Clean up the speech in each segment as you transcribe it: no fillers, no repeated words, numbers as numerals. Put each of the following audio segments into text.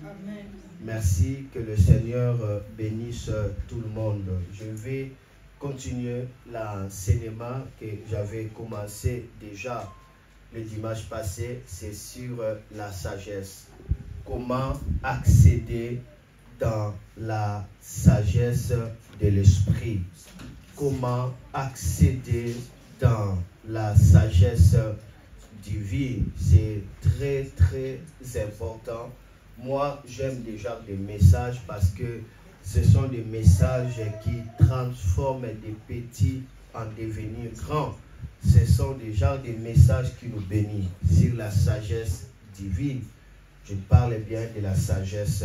Amen. Merci, que le Seigneur bénisse tout le monde. Je vais continuer l'enseignement que j'avais commencé déjà le dimanche passé. C'est sur la sagesse. Comment accéder dans la sagesse de l'esprit. Comment accéder dans la sagesse divine. C'est très très important. Moi, j'aime déjà des messages parce que ce sont des messages qui transforment des petits en devenir grands. Ce sont déjà des messages qui nous bénissent sur la sagesse divine. Je parle bien de la sagesse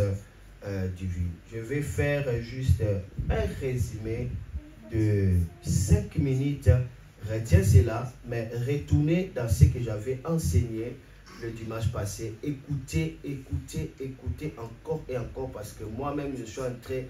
divine. Je vais faire juste un résumé de 5 minutes. Retiens cela, mais retournez dans ce que j'avais enseigné le dimanche passé. Écoutez, écoutez, écoutez encore et encore, parce que moi-même je suis en train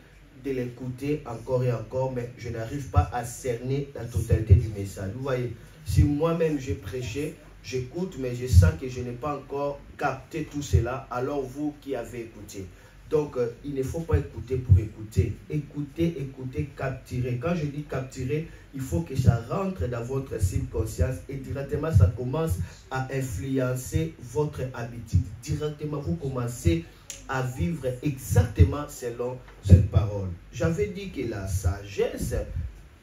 de l'écouter encore et encore, mais je n'arrive pas à cerner la totalité du message. Vous voyez, si moi-même j'ai prêché, j'écoute, mais je sens que je n'ai pas encore capté tout cela, alors vous qui avez écouté. Donc, il ne faut pas écouter pour écouter. Écoutez, écoutez, capturer. Quand je dis capturer, il faut que ça rentre dans votre subconscience et directement, ça commence à influencer votre habitude. Directement, vous commencez à vivre exactement selon cette parole. J'avais dit que la sagesse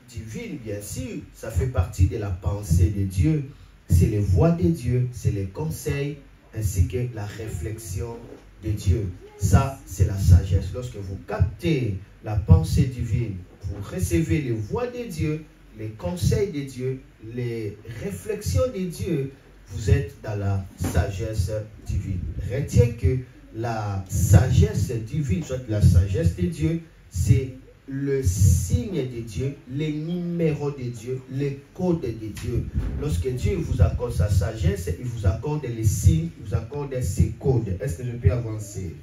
divine, bien sûr, ça fait partie de la pensée de Dieu. C'est les voix de Dieu, c'est les conseils, ainsi que la réflexion de Dieu. Ça, c'est la sagesse. Lorsque vous captez la pensée divine, vous recevez les voix de Dieu, les conseils de Dieu, les réflexions de Dieu, vous êtes dans la sagesse divine. Retiens que la sagesse divine, soit la sagesse de Dieu, c'est le signe de Dieu, les numéros de Dieu, les codes de Dieu. Lorsque Dieu vous accorde sa sagesse, il vous accorde les signes, il vous accorde ses codes. Est-ce que je peux avancer?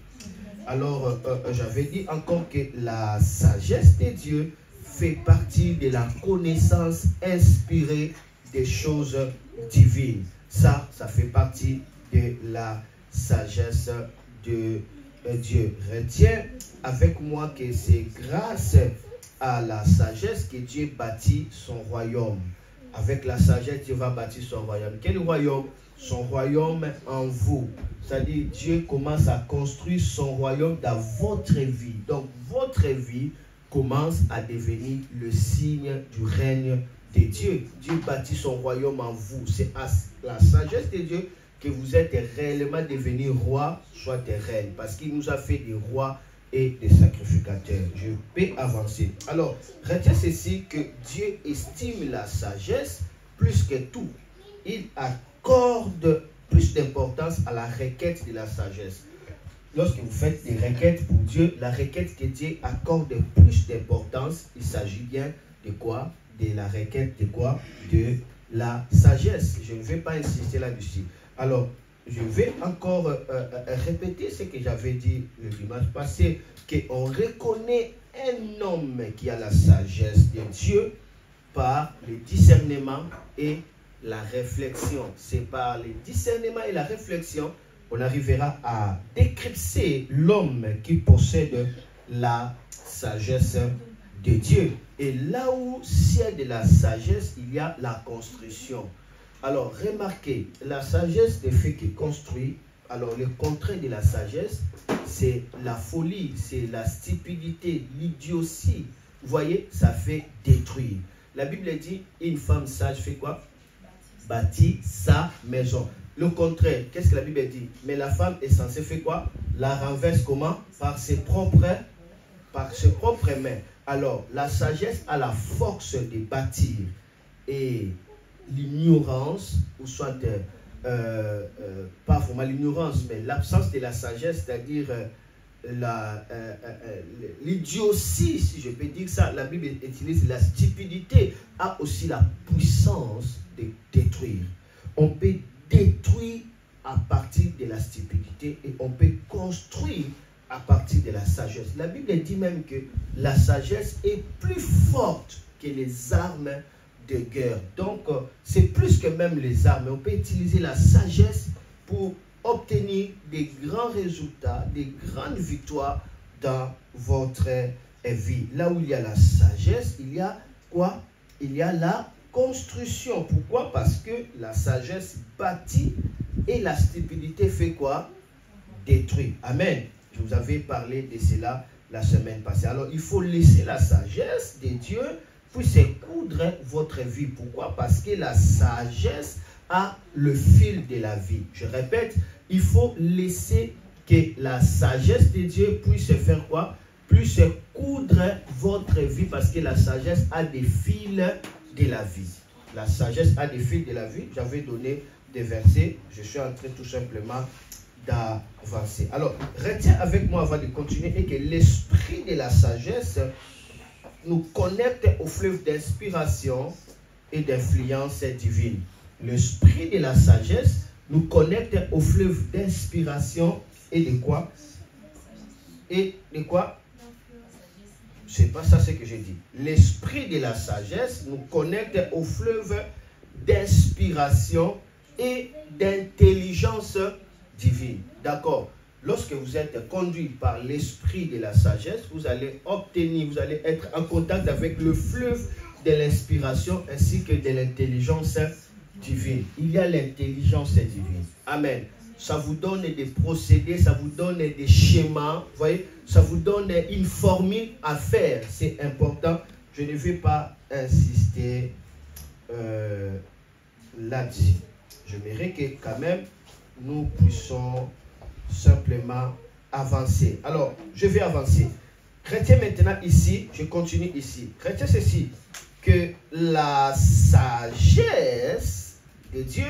Alors, j'avais dit encore que la sagesse de Dieu fait partie de la connaissance inspirée des choses divines. Ça fait partie de la sagesse de Dieu. Retiens avec moi que c'est grâce à la sagesse que Dieu bâtit son royaume. Avec la sagesse, Dieu va bâtir son royaume. Quel royaume? Son royaume en vous. C'est-à-dire, Dieu commence à construire son royaume dans votre vie. Donc, votre vie commence à devenir le signe du règne de Dieu. Dieu bâtit son royaume en vous. C'est à la sagesse de Dieu que vous êtes réellement devenu roi, soit des reines. Parce qu'il nous a fait des rois et des sacrificateurs. Je peux avancer. Alors, retiens ceci, que Dieu estime la sagesse plus que tout. Il accorde plus d'importance à la requête de la sagesse. Lorsque vous faites des requêtes pour Dieu, la requête que Dieu accorde plus d'importance, il s'agit bien de quoi? De la requête de quoi? De la sagesse. Je ne vais pas insister là-dessus. Alors, je vais encore répéter ce que j'avais dit le dimanche passé, qu'on reconnaît un homme qui a la sagesse de Dieu par le discernement et la réflexion. C'est par le discernement et la réflexion qu'on arrivera à décrypter l'homme qui possède la sagesse de Dieu. Et là où s'il y a de la sagesse, il y a la construction. Alors, remarquez, la sagesse ne fait que construire. Alors, le contraire de la sagesse, c'est la folie, c'est la stupidité, l'idiotie. Vous voyez, ça fait détruire. La Bible dit, une femme sage fait quoi? Bâtit sa maison. Le contraire, qu'est-ce que la Bible dit? Mais la femme est censée faire quoi? La renverse comment? Par ses propres mains. Alors, la sagesse a la force de bâtir. Et l'ignorance, ou soit pas vraiment l'ignorance, mais l'absence de la sagesse, c'est-à-dire l'idiotie, si je peux dire ça, la Bible utilise la stupidité, a aussi la puissance de détruire. On peut détruire à partir de la stupidité et on peut construire à partir de la sagesse. La Bible dit même que la sagesse est plus forte que les armes de guerre. Donc, c'est plus que même les armes. On peut utiliser la sagesse pour obtenir des grands résultats, des grandes victoires dans votre vie. Là où il y a la sagesse, il y a quoi? Il y a la construction. Pourquoi? Parce que la sagesse bâtit et la stupidité fait quoi? Détruit. Amen. Je vous avais parlé de cela la semaine passée. Alors, il faut laisser la sagesse de Dieu puisse coudre votre vie. Pourquoi? Parce que la sagesse a le fil de la vie. Je répète, il faut laisser que la sagesse de Dieu puisse faire quoi? Puisse coudre votre vie, parce que la sagesse a des fils de la vie. La sagesse a des fils de la vie. J'avais donné des versets. Je suis en train tout simplement d'avancer. Alors, retiens avec moi avant de continuer et que l'esprit de la sagesse nous connecte au fleuve d'inspiration et d'influence divine. L'esprit de la sagesse nous connecte au fleuve d'inspiration et de quoi? Et de quoi? C'est pas ça ce que j'ai dit. L'esprit de la sagesse nous connecte au fleuve d'inspiration et d'intelligence divine. D'accord? Lorsque vous êtes conduit par l'esprit de la sagesse, vous allez obtenir, vous allez être en contact avec le fleuve de l'inspiration ainsi que de l'intelligence divine. Il y a l'intelligence divine. Amen. Ça vous donne des procédés, ça vous donne des schémas, vous voyez, ça vous donne une formule à faire. C'est important. Je ne vais pas insister là-dessus. J'aimerais que quand même nous puissions simplement avancer. Alors, je vais avancer. Chrétien maintenant ici, je continue ici. Chrétien ceci, que la sagesse de Dieu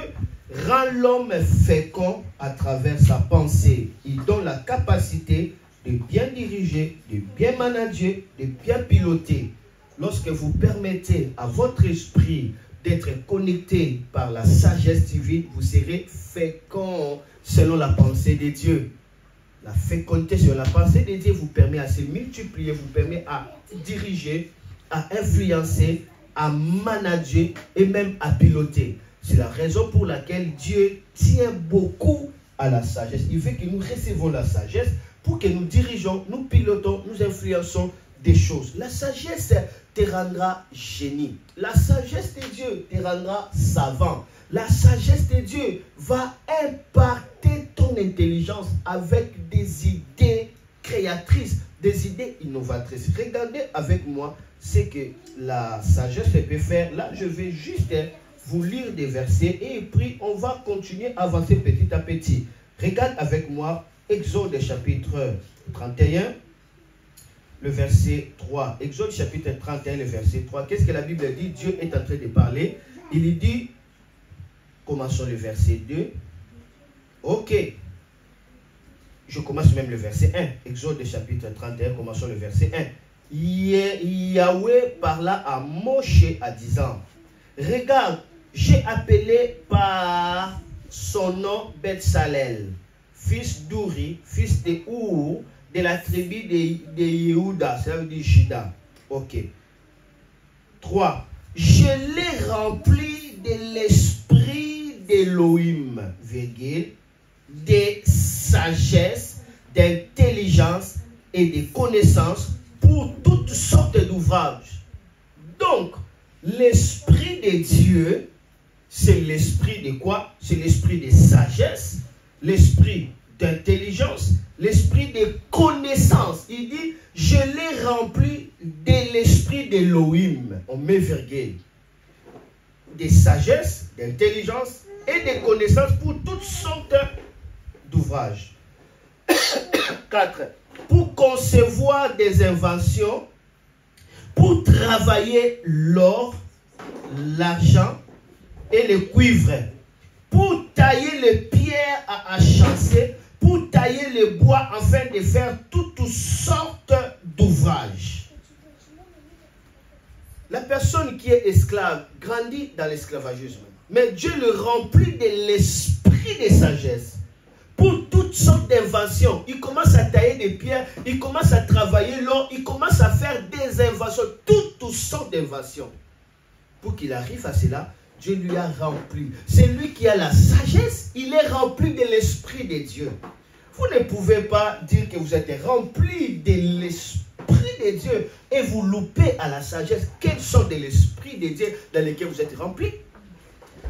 rend l'homme fécond à travers sa pensée. Il donne la capacité de bien diriger, de bien manager, de bien piloter. Lorsque vous permettez à votre esprit d'être connecté par la sagesse divine, vous serez fécond selon la pensée de Dieu. La fécondité selon la pensée de Dieu vous permet à se multiplier, vous permet à diriger, à influencer, à manager et même à piloter. C'est la raison pour laquelle Dieu tient beaucoup à la sagesse. Il veut que nous recevons la sagesse pour que nous dirigeons, nous pilotons, nous influençons des choses. La sagesse te rendra génie. La sagesse de Dieu te rendra savant. La sagesse de Dieu va impacter ton intelligence avec des idées créatrices, des idées innovatrices. Regardez avec moi ce que la sagesse peut faire. Là, je vais juste vous lire des versets et puis on va continuer à avancer petit à petit. Regarde avec moi Exode chapitre 31, le verset 3. Exode chapitre 31, le verset 3. Qu'est-ce que la Bible dit? Dieu est en train de parler. Il dit, commençons le verset 2. Ok. Je commence même le verset 1. Exode chapitre 31, commençons le verset 1. Yahweh parla à Moshe en disant, regarde, j'ai appelé par son nom Betsalel, fils d'Uri, fils de Our, de la tribu de Yehuda, ça veut dire Juda. Ok. 3. Je l'ai rempli de l'esprit d'Elohim, de sagesse, d'intelligence et de connaissance pour toutes sortes d'ouvrages. Donc, l'esprit de Dieu, c'est l'esprit de quoi? C'est l'esprit de sagesse, l'esprit d'intelligence, l'esprit de connaissance. Il dit, je l'ai rempli de l'esprit d'Elohim. On met virgule. De sagesse, d'intelligence et de connaissance pour toutes sortes d'ouvrages. 4. Pour concevoir des inventions, pour travailler l'or, l'argent et le cuivre, pour tailler les pierres à achancer, pour tailler le bois afin de faire toutes sortes d'ouvrages. La personne qui est esclave grandit dans l'esclavagisme, mais Dieu le remplit de l'esprit de sagesse pour toutes sortes d'inventions. Il commence à tailler des pierres, il commence à travailler l'or, il commence à faire des inventions, toutes sortes d'inventions. Pour qu'il arrive à cela, Dieu lui a rempli. C'est lui qui a la sagesse, il est rempli de l'Esprit de Dieu. Vous ne pouvez pas dire que vous êtes rempli de l'Esprit de Dieu et vous loupez à la sagesse. Quels sont de l'Esprit de Dieu dans lesquels vous êtes rempli?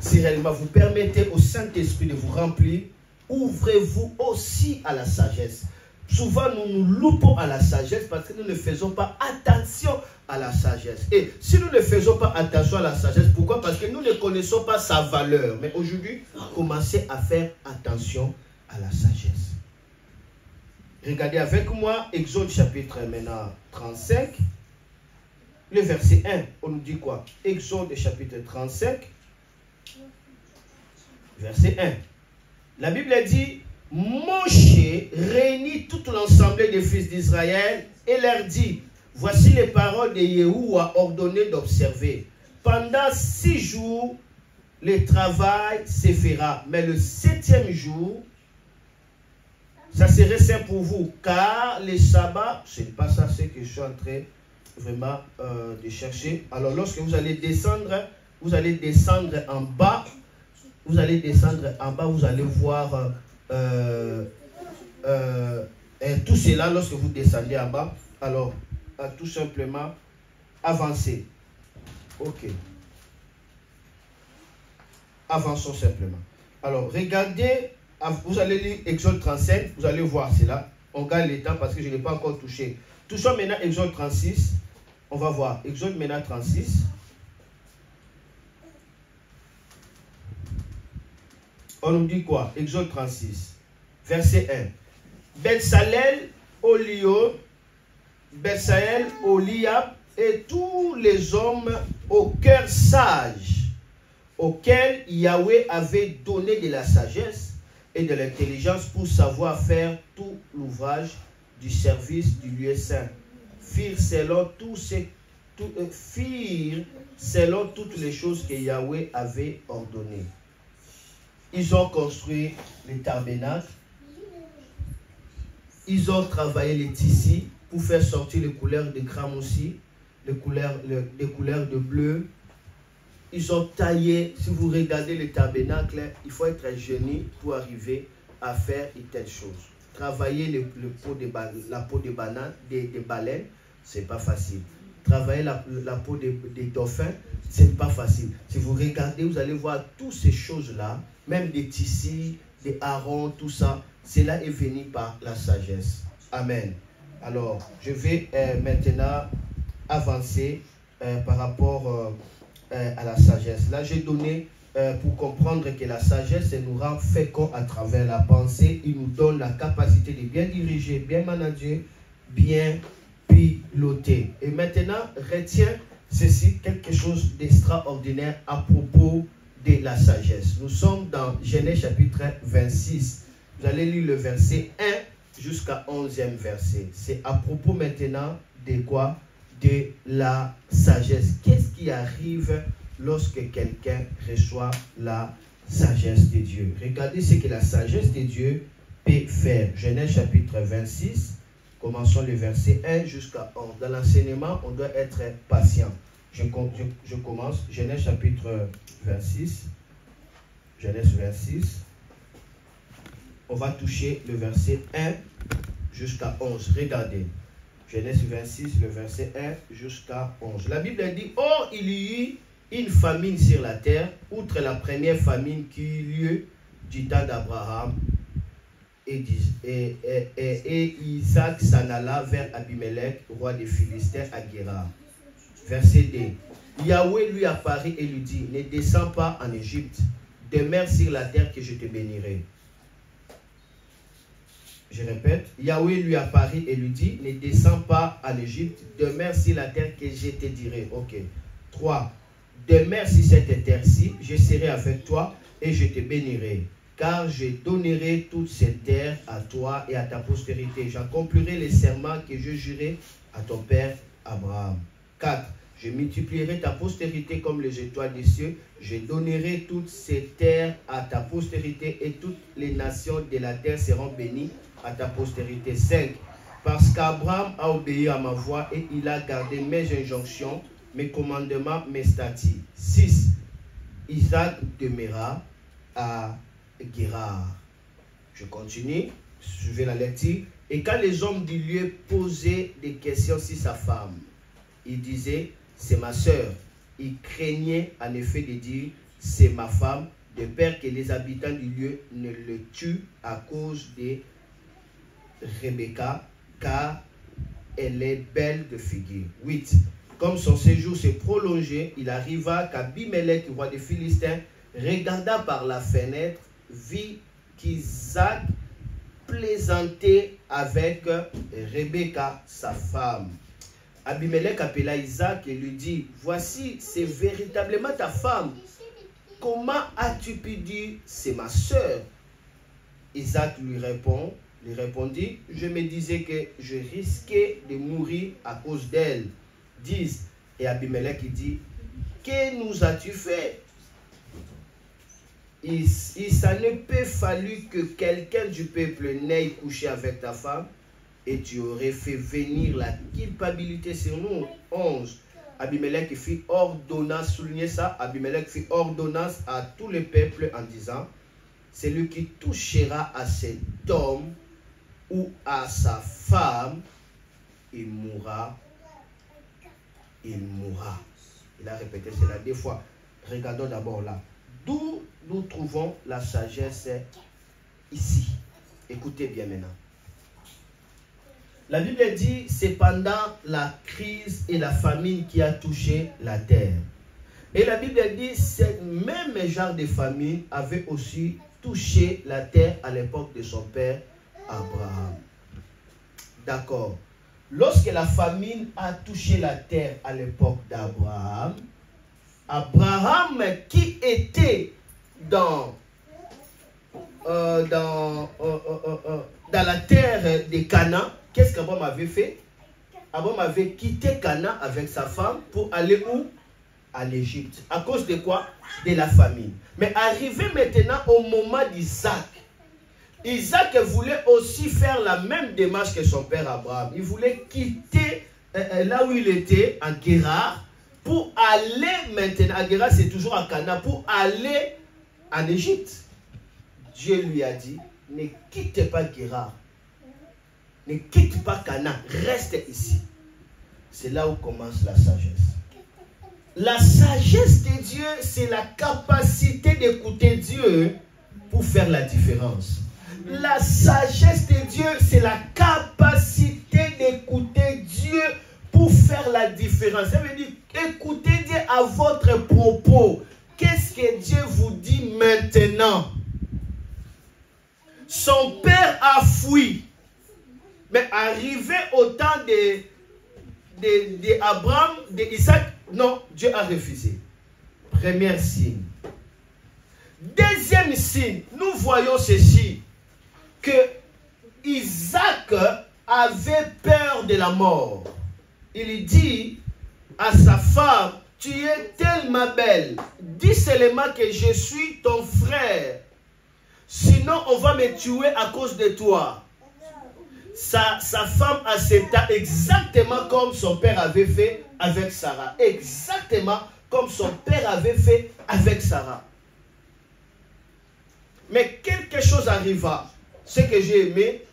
Si réellement vous permettez au Saint-Esprit de vous remplir, ouvrez-vous aussi à la sagesse. Souvent, nous nous loupons à la sagesse parce que nous ne faisons pas attention à la sagesse. Et si nous ne faisons pas attention à la sagesse, pourquoi? Parce que nous ne connaissons pas sa valeur. Mais aujourd'hui, commencez à faire attention à la sagesse. Regardez avec moi Exode chapitre maintenant 35, le verset 1. On nous dit quoi? Exode chapitre 35, verset 1. La Bible dit: Moshe réunit toute l'ensemble des fils d'Israël et leur dit: Voici les paroles de Yahuwah ordonné d'observer. Pendant 6 jours, le travail se fera, mais le 7e jour, ça serait saint pour vous, car les sabbats, ce n'est pas ça ce que je suis en train vraiment de chercher. Alors lorsque vous allez descendre en bas, vous allez voir tout cela lorsque vous descendez en bas. Alors, tout simplement, avancer. Ok. Avançons simplement. Alors, regardez, vous allez lire Exode 35, vous allez voir cela. On gagne le temps parce que je n'ai pas encore touché. Touchons maintenant Exode 36. On va voir. Exode maintenant 36. On nous dit quoi? Exode 36, verset 1. Betsalel, Oliab et tous les hommes au cœur sage, auxquels Yahweh avait donné de la sagesse et de l'intelligence pour savoir faire tout l'ouvrage du service du lieu saint, firent selon toutes les choses que Yahweh avait ordonnées. Ils ont construit les tabernacles. Ils ont travaillé les tissus pour faire sortir les couleurs de cramoisi, les couleurs de bleu. Ils ont taillé. Si vous regardez les tabernacles, il faut être génie pour arriver à faire une telle chose. Travailler la peau de banane, des baleines, ce n'est pas facile. Travailler la peau des dauphins, ce n'est pas facile. Si vous regardez, vous allez voir toutes ces choses-là, même des tissus, des harengs, tout ça, cela est venu par la sagesse. Amen. Alors, je vais maintenant avancer par rapport à la sagesse. Là, j'ai donné pour comprendre que la sagesse nous rend féconds à travers la pensée. Il nous donne la capacité de bien diriger, bien manager, bien piloter. Et maintenant, retiens ceci, quelque chose d'extraordinaire à propos de la sagesse. Nous sommes dans Genèse chapitre 26. Vous allez lire le verset 1 jusqu'à 11e verset. C'est à propos maintenant de quoi? De la sagesse. Qu'est-ce qui arrive lorsque quelqu'un reçoit la sagesse de Dieu? Regardez ce que la sagesse de Dieu peut faire. Genèse chapitre 26. Commençons le verset 1 jusqu'à 11. Dans l'enseignement, on doit être patient. Je commence. Genèse chapitre 26. Genèse 26. On va toucher le verset 1 jusqu'à 11. Regardez. Genèse 26, le verset 1 jusqu'à 11. La Bible dit: Or, il y eut une famine sur la terre, outre la première famine qui eut lieu du temps d'Abraham. Et Isaac s'en alla vers Abimelech, roi des Philistins, à Guérar. Verset 2. Yahweh lui apparut et lui dit: Ne descends pas en Égypte, demeure sur la terre que je te bénirai. Je répète, Yahweh lui apparut et lui dit: Ne descends pas en Égypte, demeure sur la terre que je te dirai. Ok. 3. Demeure sur cette terre-ci, je serai avec toi et je te bénirai. Car je donnerai toute cette terre à toi et à ta postérité. J'accomplirai les serments que je jurai à ton père Abraham. 4. Je multiplierai ta postérité comme les étoiles des cieux. Je donnerai toute cette terre à ta postérité et toutes les nations de la terre seront bénies à ta postérité. 5. Parce qu'Abraham a obéi à ma voix et il a gardé mes injonctions, mes commandements, mes statuts. 6. Isaac demeura à Guérar. Je continue, suivez la lecture. Et quand les hommes du lieu posaient des questions sur sa femme, il disait, c'est ma sœur. Il craignait en effet de dire, c'est ma femme, de peur que les habitants du lieu ne le tuent à cause de Rebecca, car elle est belle de figure. 8. Comme son séjour s'est prolongé, il arriva qu'Abimelech, roi des Philistins, regarda par la fenêtre, vit qu'Isaac plaisantait avec Rebecca, sa femme. Abimelech appela Isaac et lui dit, voici, c'est véritablement ta femme. Comment as-tu pu dire, c'est ma sœur? Isaac lui répondit, je me disais que je risquais de mourir à cause d'elle. 10. Et Abimelech dit, que nous as-tu fait? Il s'en est peu fallu que quelqu'un du peuple n'aille coucher avec ta femme, et tu aurais fait venir la culpabilité sur nous. 11. Abimelech fit ordonnance, soulignez ça, Abimelech fit ordonnance à tout le peuple en disant, celui qui touchera à cet homme ou à sa femme, il mourra. Il mourra. Il a répété cela 2 fois. Regardons d'abord là. D'où nous trouvons la sagesse ici. Écoutez bien maintenant. La Bible dit, c'est pendant la crise et la famine qui a touché la terre. Et la Bible dit, ce même genre de famine avait aussi touché la terre à l'époque de son père Abraham. D'accord. Lorsque la famine a touché la terre à l'époque d'Abraham, Abraham qui était dans la terre de Canaan, qu'est-ce qu'Abraham avait fait? Abraham avait quitté Canaan avec sa femme pour aller où? À l'Égypte. À cause de quoi? De la famine. Mais arrivé maintenant au moment d'Isaac, Isaac voulait aussi faire la même démarche que son père Abraham. Il voulait quitter là où il était, en Guérar, pour aller maintenant, à Guérar c'est toujours à Canaan, pour aller en Égypte. Dieu lui a dit, ne quitte pas Guérar. Ne quitte pas Canaan, reste ici. C'est là où commence la sagesse. La sagesse de Dieu, c'est la capacité d'écouter Dieu pour faire la différence. La sagesse de Dieu, c'est la capacité d'écouter Dieu pour faire la différence. Ça veut dire, écoutez Dieu à votre propos. Qu'est-ce que Dieu vous dit maintenant? Son père a fui. Mais arrivé au temps d'Abraham, d'Isaac, non, Dieu a refusé. Premier signe. Deuxième signe, nous voyons ceci, que Isaac avait peur de la mort. Il dit à sa femme, tu es tellement belle, dis seulement que je suis ton frère, sinon on va me tuer à cause de toi. Sa femme accepta exactement comme son père avait fait avec Sarah. Exactement comme son père avait fait avec Sarah. Mais quelque chose arriva. Ce que j'ai aimé,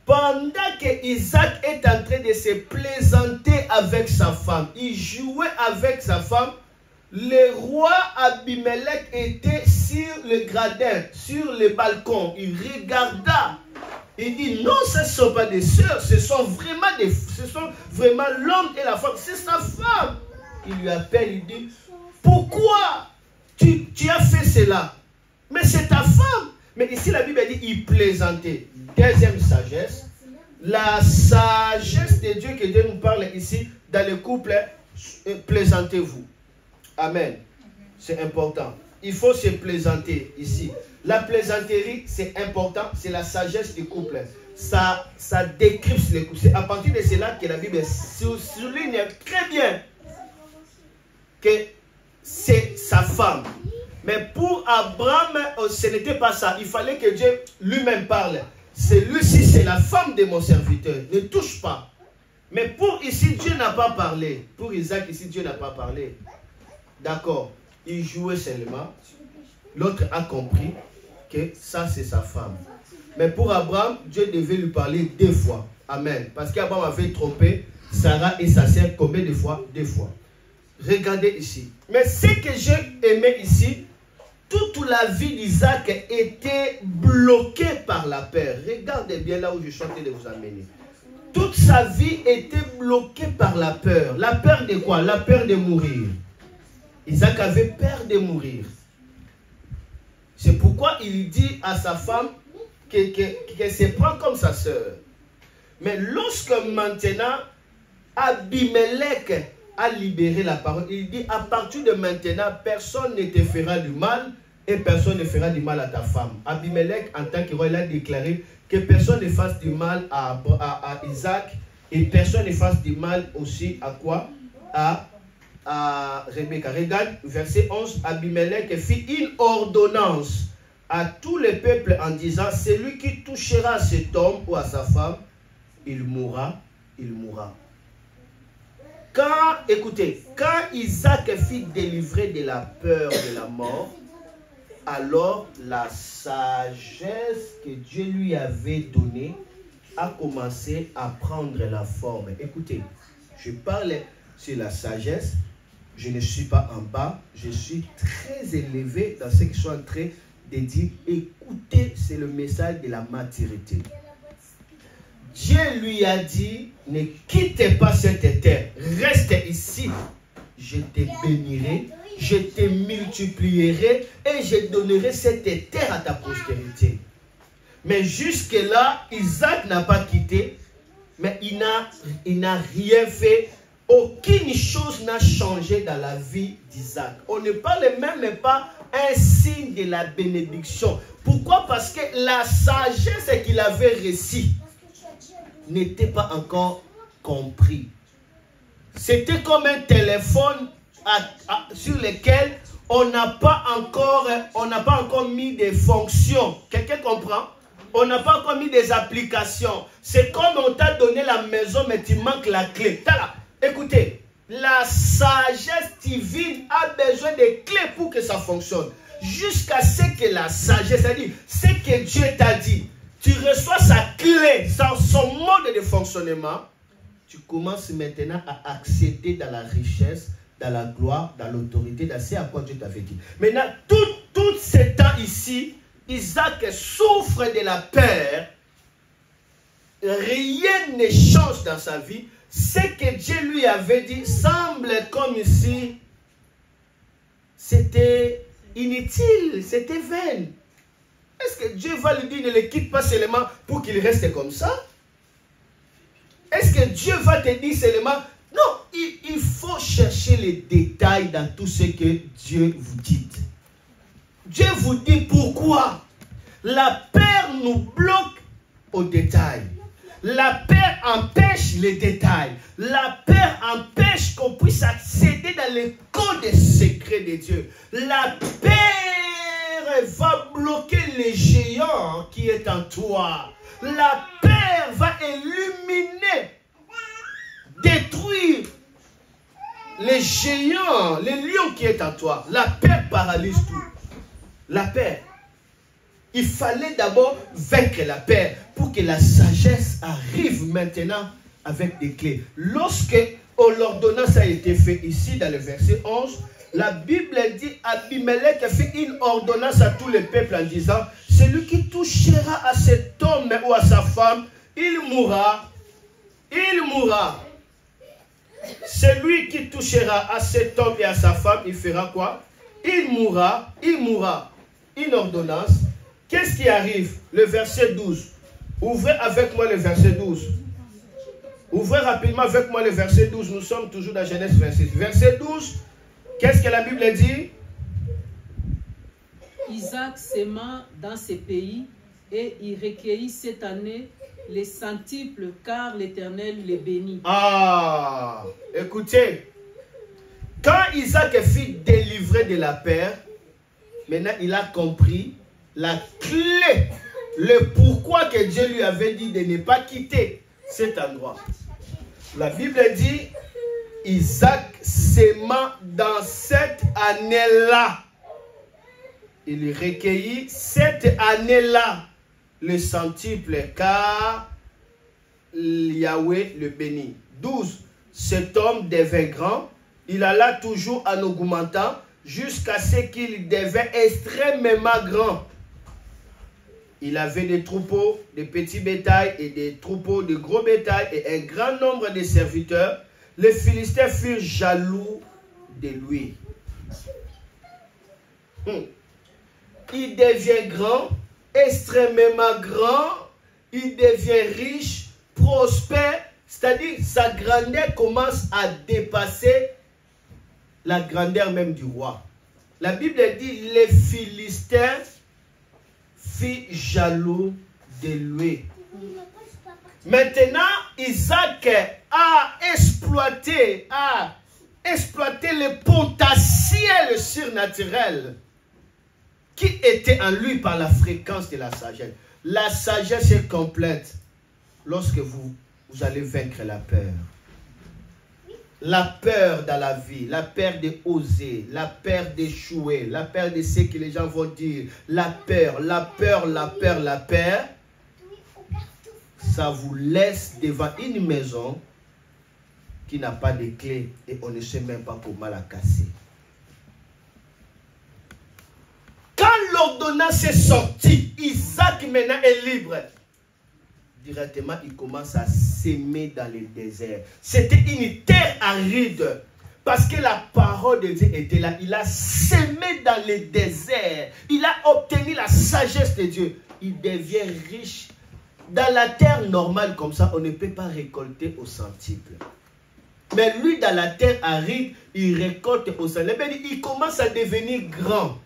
pendant que Isaac est en train de se plaisanter avec sa femme, il jouait avec sa femme, le roi Abimelech était sur le gradin, sur le balcon. Il regarda. Il dit, non, ce ne sont pas des sœurs, ce sont vraiment l'homme et la femme. C'est sa femme. Il lui appelle, il dit, pourquoi tu as fait cela? Mais c'est ta femme. Mais ici, la Bible dit, il plaisantait. Deuxième sagesse, la sagesse de Dieu que Dieu nous parle ici, dans le couple, plaisantez-vous. Amen. C'est important. Il faut se plaisanter ici. La plaisanterie, c'est important, c'est la sagesse du couple. Ça décrypte les couples. C'est à partir de cela que la Bible souligne très bien que c'est sa femme. Mais pour Abraham, ce n'était pas ça. Il fallait que Dieu lui-même parle. Celui-ci, c'est la femme de mon serviteur. Ne touche pas. Mais pour ici, Dieu n'a pas parlé. Pour Isaac, ici, Dieu n'a pas parlé. D'accord. il jouait seulement. L'autre a compris que ça c'est sa femme. Mais pour Abraham, Dieu devait lui parler 2 fois. Amen. Parce qu'Abraham avait trompé Sarah et sa sœur combien de fois? 2 fois. Regardez ici. Mais ce que j'ai aimé ici, toute la vie d'Isaac était bloquée par la peur. Regardez bien là où je suis en train de vous amener. Toute sa vie était bloquée par la peur. La peur de quoi? La peur de mourir. Isaac avait peur de mourir. C'est pourquoi il dit à sa femme qu'elle se prend comme sa sœur. Mais lorsque maintenant Abimelech a libéré la parole, il dit à partir de maintenant, personne ne te fera du mal et personne ne fera du mal à ta femme. Abimelech, en tant que roi, il a déclaré que personne ne fasse du mal à Isaac et personne ne fasse du mal aussi à quoi? À Rebecca. Regarde, verset 11, Abimelech fit une ordonnance à tout le peuple en disant, celui qui touchera cet homme ou à sa femme, il mourra, il mourra. Écoutez, quand Isaac fut délivré de la peur de la mort, alors la sagesse que Dieu lui avait donnée a commencé à prendre la forme. Écoutez, je parle sur la sagesse, je ne suis pas en bas, je suis très élevé dans ce que je suis en train de dire. Écoutez, c'est le message de la maturité. Dieu lui a dit, ne quitte pas cette terre, reste ici. Je te bénirai, je te multiplierai et je donnerai cette terre à ta postérité. Mais jusque-là, Isaac n'a pas quitté, mais il n'a rien fait. Aucune chose n'a changé dans la vie d'Isaac. On ne parle même pas un signe de la bénédiction. Pourquoi? Parce que la sagesse qu'il avait reçue n'était pas encore compris. C'était comme un téléphone sur lequel on n'a pas encore mis des fonctions. Quelqu'un comprend? On n'a pas encore mis des applications. C'est comme on t'a donné la maison mais tu manques la clé. Écoutez, la sagesse divine a besoin de clés pour que ça fonctionne. Jusqu'à ce que la sagesse, c'est-à-dire ce que Dieu t'a dit, tu reçois sa clé, son mode de fonctionnement, tu commences maintenant à accéder dans la richesse, dans la gloire, dans l'autorité, dans ce à quoi Dieu t'avait dit. Maintenant, tout ce temps ici, Isaac souffre de la peur. Rien ne change dans sa vie. Ce que Dieu lui avait dit semble comme si c'était inutile, c'était vain. Est-ce que Dieu va lui dire ne le quitte pas seulement pour qu'il reste comme ça? Est-ce que Dieu va te dire seulement non, il faut chercher les détails dans tout ce que Dieu vous dit. Dieu vous dit pourquoi. La peur nous bloque au détail. La peur empêche les détails. La peur empêche qu'on puisse accéder dans les codes secrets de Dieu. La peur va bloquer le géant qui est en toi. La peur va illuminer, détruire les géants, les lions qui est en toi. La peur paralyse tout. La peur. Il fallait d'abord vaincre la peur pour que la sagesse arrive maintenant avec des clés. Lorsque l'ordonnance a été faite ici dans le verset 11, la Bible dit Abimelech a fait une ordonnance à tout le peuple en disant celui qui touchera à cet homme ou à sa femme, il mourra. Il mourra. Celui qui touchera à cet homme et à sa femme, il fera quoi? Il mourra. Il mourra. Une ordonnance. Qu'est-ce qui arrive? Le verset 12. Ouvrez avec moi le verset 12. Ouvrez rapidement avec moi le verset 12. Nous sommes toujours dans Genèse 26. Verset 12. Qu'est-ce que la Bible dit? Isaac s'aima dans ces pays et il recueillit cette année les centuples car l'Éternel les bénit. Ah, écoutez. Quand Isaac fut délivré de la peur, maintenant il a compris la clé, le pourquoi que Dieu lui avait dit de ne pas quitter cet endroit. La Bible dit, Isaac s'aima dans cette année-là. Il recueillit cette année-là le centuple, car Yahweh le bénit. 12. Cet homme devint grand. Il alla toujours en augmentant jusqu'à ce qu'il devint extrêmement grand. Il avait des troupeaux de petits bétails et des troupeaux de gros bétail et un grand nombre de serviteurs. Les Philistins furent jaloux de lui. Il devient grand, extrêmement grand. Il devient riche, prospère. C'est-à-dire sa grandeur commence à dépasser la grandeur même du roi. La Bible dit les Philistins furent jaloux de lui. Maintenant, Isaac a exploité le potentiel surnaturel qui était en lui par la fréquence de la sagesse. La sagesse est complète lorsque vous allez vaincre la peur. La peur dans la vie, la peur d'oser, la peur d'échouer, la peur de ce que les gens vont dire, la peur, ça vous laisse devant une maison qui n'a pas de clé et on ne sait même pas comment la casser. Quand l'ordonnance est sortie, Isaac maintenant est libre. Directement, il commence à s'aimer dans le désert. C'était une terre aride. Parce que la parole de Dieu était là. Il a sémé dans le désert. Il a obtenu la sagesse de Dieu. Il devient riche. Dans la terre normale comme ça, on ne peut pas récolter au centuple. Mais lui, dans la terre aride, il récolte au centuple. Il commence à devenir grand.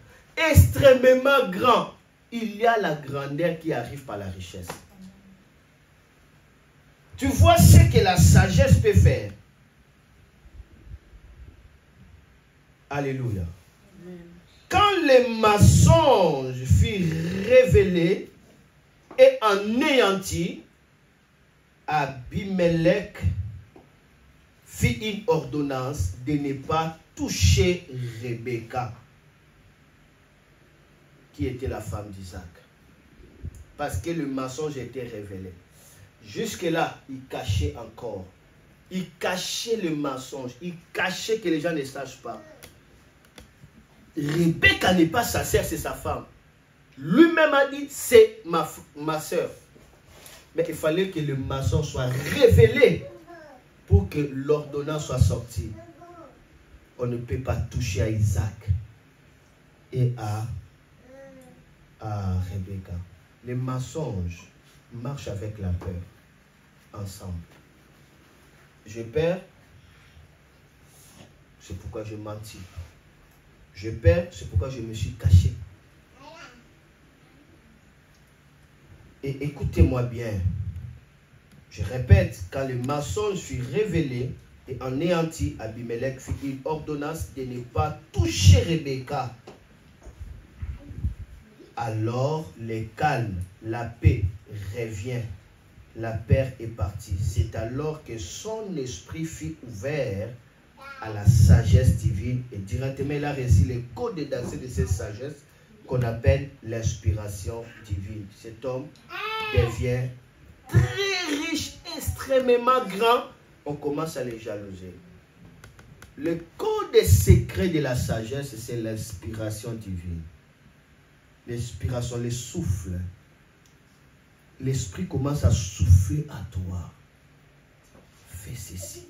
Extrêmement grand. Il y a la grandeur qui arrive par la richesse. Tu vois ce que la sagesse peut faire. Alléluia. Quand les mensonges furent révélés et anéantis, Abimelech fit une ordonnance de ne pas toucher Rebecca, qui était la femme d'Isaac. Parce que le mensonge était révélé. Jusque-là, il cachait encore. Il cachait le mensonge. Il cachait que les gens ne sachent pas. Rebecca n'est pas sa sœur, c'est sa femme. Lui-même a dit, c'est ma sœur. Mais il fallait que le mensonge soit révélé pour que l'ordonnance soit sortie. On ne peut pas toucher à Isaac et à Rebecca. Les mensonges marchent avec la peur ensemble. J'ai peur, c'est pourquoi je mentis. J'ai peur, c'est pourquoi je me suis caché. Et écoutez-moi bien. Je répète, quand le mensonge fut révélé et anéanti, Abimelech fit une ordonnance de ne pas toucher Rebecca. Alors le calme, la paix revient. La peur est partie. C'est alors que son esprit fut ouvert à la sagesse divine et directement il a reçu le code d'accès de cette sagesse qu'on appelle l'inspiration divine. Cet homme devient très riche, extrêmement grand. On commence à les jalouser. Le code secret de la sagesse, c'est l'inspiration divine. L'inspiration, le souffle. L'esprit commence à souffler à toi. Fais ceci.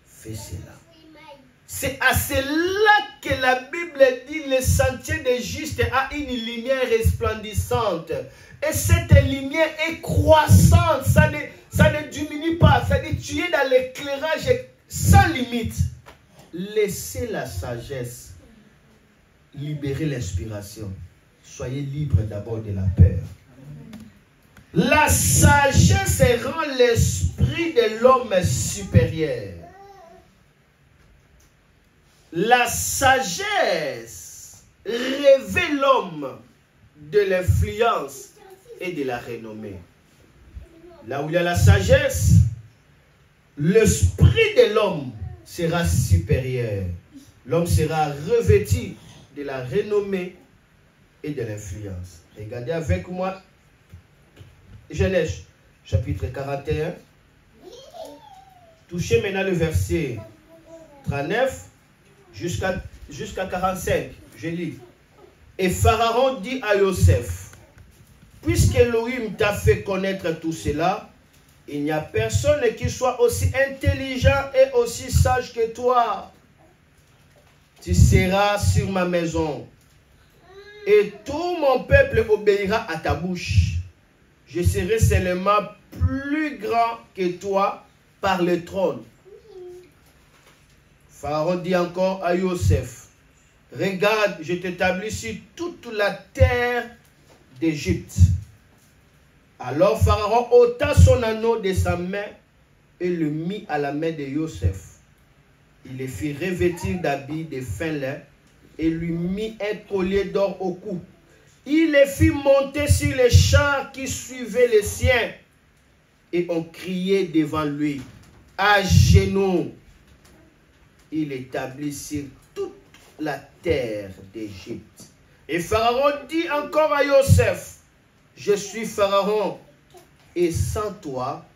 Fais cela. C'est à cela que la Bible dit le sentier des justes a une lumière resplendissante. Et cette lumière est croissante. Ça ne diminue pas. Ça dit tu es dans l'éclairage sans limite. Laissez la sagesse libérer l'inspiration. Soyez libre d'abord de la peur. La sagesse rend l'esprit de l'homme supérieur. La sagesse révèle l'homme de l'influence et de la renommée. Là où il y a la sagesse, l'esprit de l'homme sera supérieur. L'homme sera revêtu de la renommée et de l'influence. Regardez avec moi Genèse chapitre 41. Touchez maintenant le verset 39 jusqu'à 45. Je lis. Et Pharaon dit à Joseph, puisque Elohim t'a fait connaître tout cela, il n'y a personne qui soit aussi intelligent et aussi sage que toi. Tu seras sur ma maison et tout mon peuple obéira à ta bouche. Je serai seulement plus grand que toi par le trône. Pharaon dit encore à Joseph, regarde, je t'établis sur toute la terre d'Égypte. Alors Pharaon ôta son anneau de sa main et le mit à la main de Joseph. Il le fit revêtir d'habits de fin lin et lui mit un collier d'or au cou. Il les fit monter sur les chars qui suivaient les siens et on criait devant lui, à genoux. Il établit sur toute la terre d'Égypte. Et Pharaon dit encore à Joseph, je suis Pharaon et sans toi,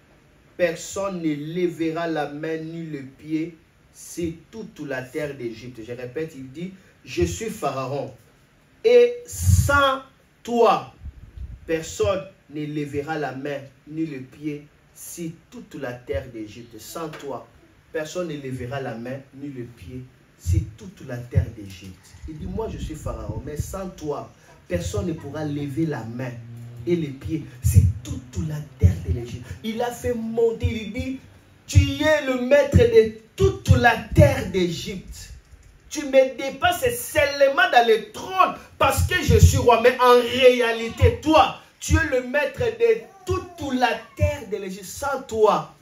personne ne lèvera la main ni le pied sur toute la terre d'Égypte. Je répète, il dit, je suis Pharaon et sans toi, personne ne lèvera la main ni le pied sur toute la terre d'Égypte. Sans toi, personne ne lèvera la main ni le pied sur toute la terre d'Égypte. Il dit, moi je suis Pharaon, mais sans toi, personne ne pourra lever la main et les pieds sur toute la terre de l'Égypte. Il a fait monter, il dit, tu es le maître de toute la terre d'Égypte. Tu me dépasses seulement dans le trône parce que je suis roi. Mais en réalité, toi, tu es le maître de toute la terre de l'Égypte. Sans toi,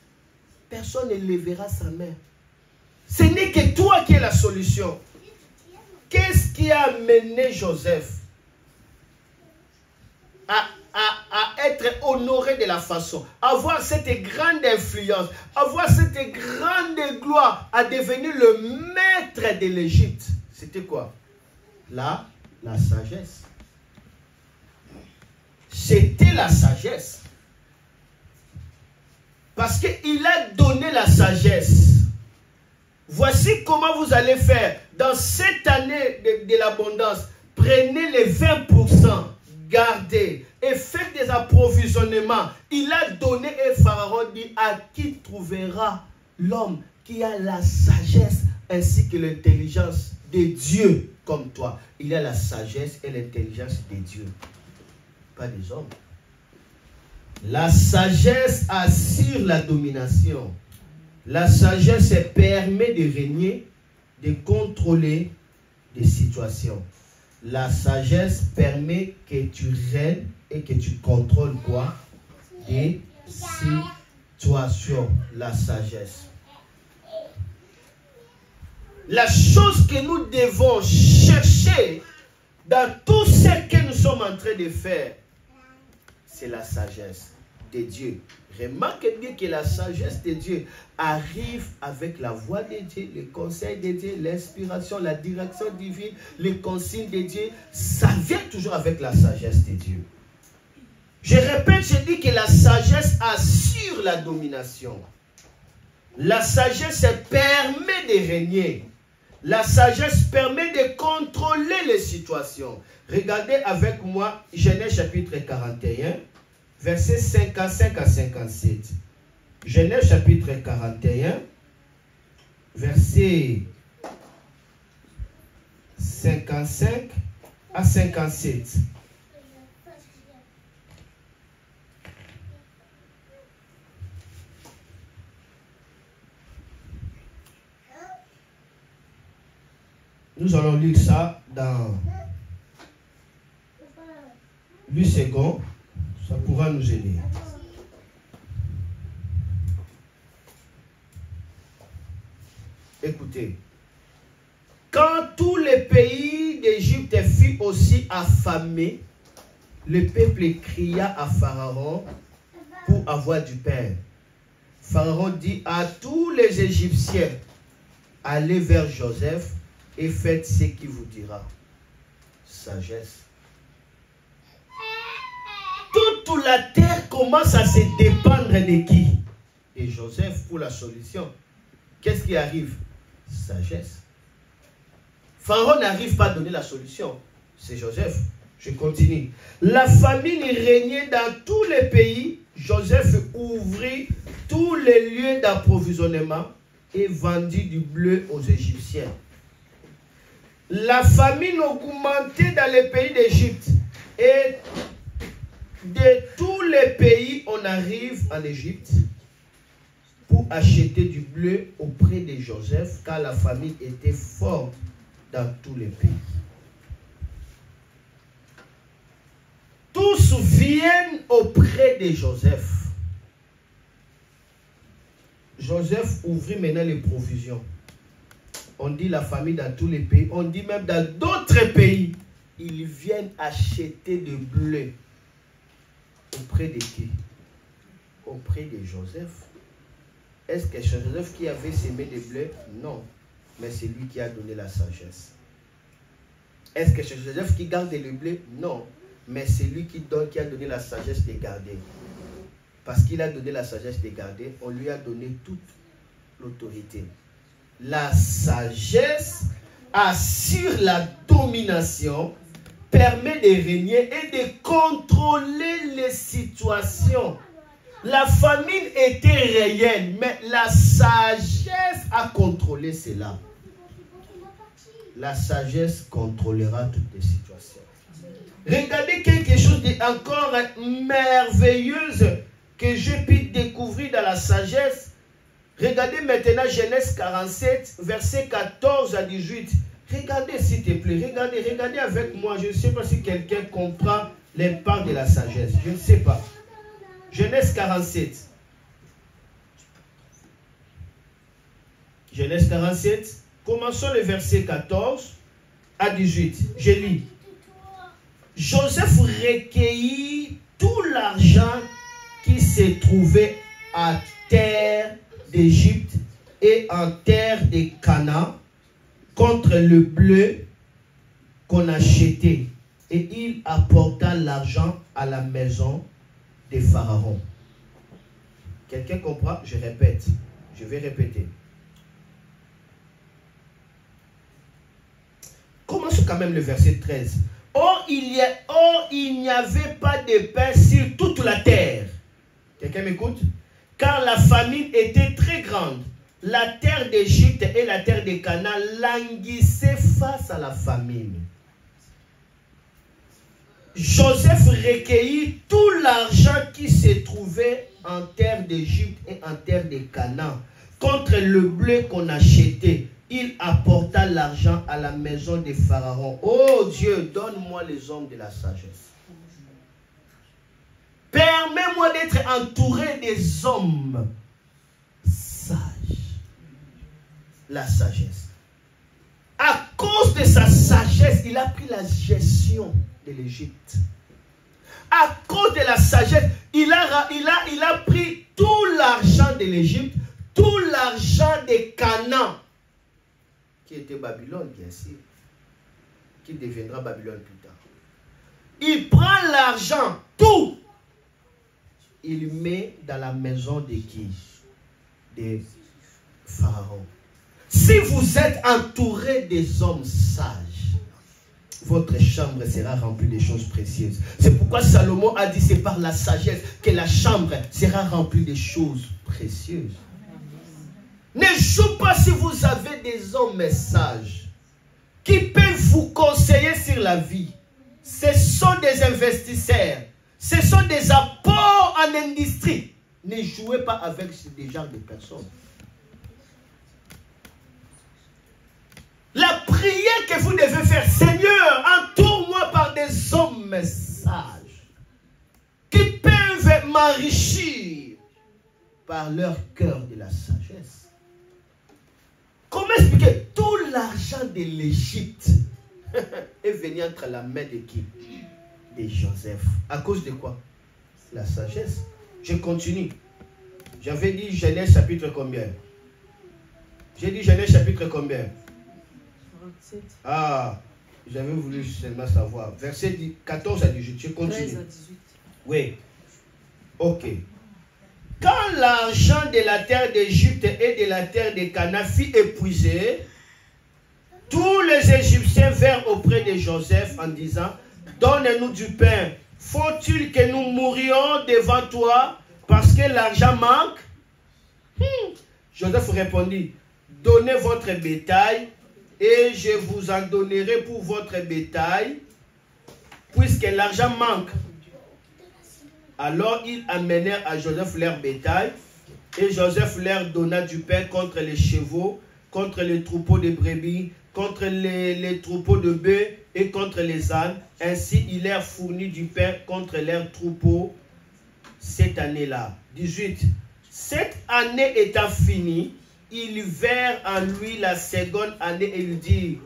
personne ne lèvera sa main. Ce n'est que toi qui es la solution. Qu'est-ce qui a amené Joseph à être honoré de la façon, avoir cette grande influence, avoir cette grande gloire, à devenir le maître de l'Égypte? C'était quoi? La sagesse. C'était la sagesse. Parce qu'il a donné la sagesse. Voici comment vous allez faire. Dans cette année de l'abondance, prenez les 20%, gardez et faites des approvisionnements. Il a donné et Pharaon dit, à qui trouvera l'homme qui a la sagesse ainsi que l'intelligence de Dieu comme toi? Il a la sagesse et l'intelligence de Dieu, pas des hommes. La sagesse assure la domination. La sagesse permet de régner, de contrôler des situations. La sagesse permet que tu règnes et que tu contrôles quoi? Des situations. La sagesse. La chose que nous devons chercher dans tout ce que nous sommes en train de faire, c'est la sagesse de Dieu. Remarquez bien que la sagesse de Dieu arrive avec la voix de Dieu, le conseil de Dieu, l'inspiration, la direction divine, les consignes de Dieu. Ça vient toujours avec la sagesse de Dieu. Je répète, je dis que la sagesse assure la domination. La sagesse permet de régner. La sagesse permet de contrôler les situations. Regardez avec moi Genèse chapitre 41. Versets 55 à 57. Genèse chapitre 41, versets 55 à 57. Nous allons lire ça dans 8 secondes. Ça pourra nous aider. Écoutez. Quand tous les pays d'Égypte furent aussi affamés, le peuple cria à Pharaon pour avoir du pain. Pharaon dit à tous les Égyptiens, allez vers Joseph et faites ce qu'il vous dira. Sagesse. Toute la terre commence à se dépendre de qui? Et Joseph pour la solution. Qu'est-ce qui arrive? Sagesse. Pharaon n'arrive pas à donner la solution. C'est Joseph. Je continue. La famine régnait dans tous les pays. Joseph ouvrit tous les lieux d'approvisionnement et vendit du bleu aux Égyptiens. La famine augmentait dans les pays d'Égypte. Et de tous les pays, on arrive en Égypte pour acheter du bleu auprès de Joseph, car la famine était forte dans tous les pays. Tous viennent auprès de Joseph. Joseph ouvrit maintenant les provisions. On dit la famille dans tous les pays. On dit même dans d'autres pays. Ils viennent acheter du bleu. Auprès de qui? Auprès de Joseph. Est-ce que c'est Joseph qui avait semé des bleus? Non. Mais c'est lui qui a donné la sagesse. Est-ce que c'est Joseph qui garde le blé? Non. Mais c'est lui qui a donné la sagesse de garder. Parce qu'il a donné la sagesse de garder, on lui a donné toute l'autorité. La sagesse assure la domination, permet de régner et de contrôler les situations. La famine était réelle, mais la sagesse a contrôlé cela. La sagesse contrôlera toutes les situations. Regardez quelque chose d'encore merveilleux que j'ai pu découvrir dans la sagesse. Regardez maintenant Genèse 47, versets 14 à 18. Regardez s'il te plaît, regardez avec moi. Je ne sais pas si quelqu'un comprend l'impact de la sagesse. Je ne sais pas. Genèse 47. Genèse 47. Commençons le verset 14 à 18. Je lis. Joseph recueillit tout l'argent qui se trouvait à terre d'Égypte et en terre de Canaan contre le bleu qu'on achetait. Et il apporta l'argent à la maison de Pharaon. Quelqu'un comprend? Je répète. Je vais répéter. Commence quand même le verset 13. Or, il n'y avait pas de pain sur toute la terre. Quelqu'un m'écoute? Car la famine était très grande. La terre d'Égypte et la terre de Canaan languissaient face à la famine. Joseph recueillit tout l'argent qui se trouvait en terre d'Égypte et en terre de Canaan contre le bleu qu'on achetait. Il apporta l'argent à la maison de Pharaon. Oh Dieu, donne-moi les hommes de la sagesse. Permets-moi d'être entouré des hommes sages. La sagesse. À cause de sa sagesse, il a pris la gestion de l'Égypte. À cause de la sagesse, il a pris tout l'argent de l'Égypte, tout l'argent de Canaan, qui était Babylone, bien sûr, qui deviendra Babylone plus tard. Il prend l'argent, tout, il met dans la maison de qui? De Pharaon. Si vous êtes entouré des hommes sages, votre chambre sera remplie de choses précieuses. C'est pourquoi Salomon a dit, c'est par la sagesse que la chambre sera remplie de choses précieuses. Ne jouez pas si vous avez des hommes sages qui peuvent vous conseiller sur la vie. Ce sont des investisseurs. Ce sont des apports en industrie. Ne jouez pas avec ce genre de personnes. La prière que vous devez faire, Seigneur, entoure-moi par des hommes sages qui peuvent m'enrichir par leur cœur de la sagesse. Comment expliquer? Tout l'argent de l'Égypte est venu entre la main de qui? De Joseph. À cause de quoi? La sagesse. Je continue. J'avais dit Genèse chapitre combien? J'ai dit Genèse chapitre combien? 47. Ah, j'avais voulu seulement savoir. Verset 14 à 18, je continue. 13 à 18. Oui. Ok. Quand l'argent de la terre d'Égypte et de la terre de Canaan fut épuisé, tous les Égyptiens vinrent auprès de Joseph en disant, donne-nous du pain. Faut-il que nous mourions devant toi parce que l'argent manque? Joseph répondit, donnez votre bétail et je vous en donnerai pour votre bétail, puisque l'argent manque. Alors ils amenèrent à Joseph leur bétail, et Joseph leur donna du pain contre les chevaux, contre les troupeaux de brebis, contre les troupeaux de bœufs et contre les ânes. Ainsi il leur fournit du pain contre leurs troupeaux cette année-là. 18. Cette année étant finie, ils vinrent en lui la seconde année et il dit,